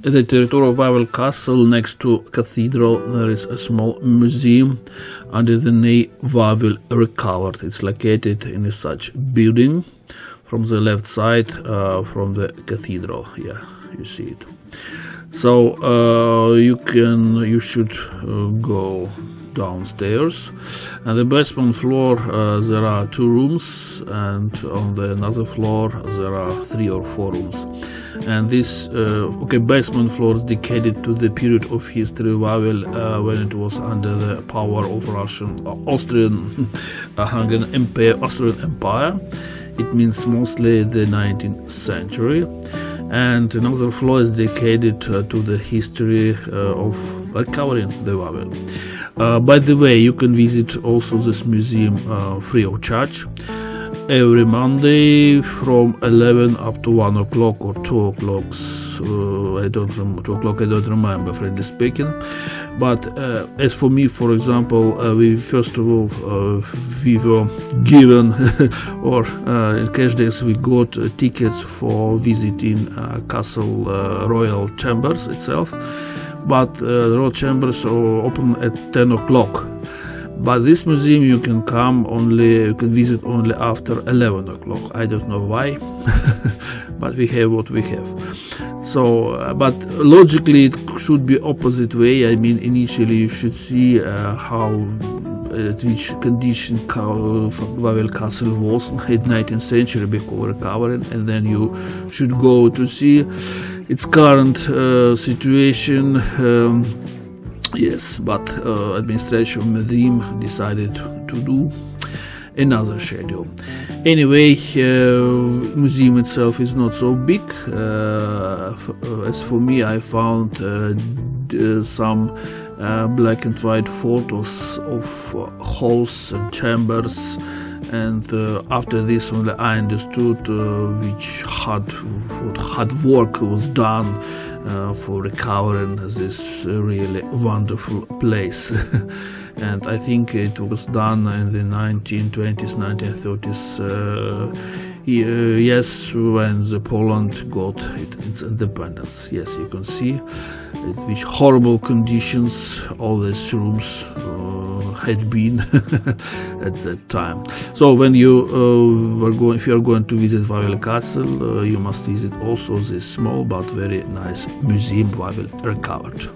At the territory of Wawel Castle, next to cathedral, there is a small museum under the name Wawel Recovered. It's located in such building from the left side from the cathedral. Yeah, you see it. So you should go downstairs, and the basement floor there are 2 rooms, and on the another floor there are 3 or 4 rooms. And this basement floor is dedicated to the period of history of Wawel when it was under the power of Austrian Empire. It means mostly the 19th century. And another floor is dedicated to the history of recovering the Wawel. By the way, you can visit also this museum free of charge every Monday from 11 up to 1 o'clock or 2 o'clock. I don't remember, frankly speaking. But as for me, for example, we first of all we were given or in cash days we got tickets for visiting Castle Royal Chambers itself. But the Royal Chambers are open at 10 o'clock. But this museum you can visit only after 11 o'clock. I don't know why, but we have what we have. So, but logically it should be opposite way. I mean, initially you should see at which condition Wawel Castle was in 19th century before recovering, and then you should go to see its current situation. Yes, but administration of museum decided to do another schedule. Anyway, museum itself is not so big. As for me, I found some black and white photos of halls and chambers, and after this only I understood which hard work was done for recovering this really wonderful place. And I think it was done in the 1920s, 1930s, yes, when the Poland got its independence. Yes, you can see in which horrible conditions all these rooms had been at that time. So when if you are going to visit Wawel Castle, you must visit also this small but very nice museum, Wawel Recovered.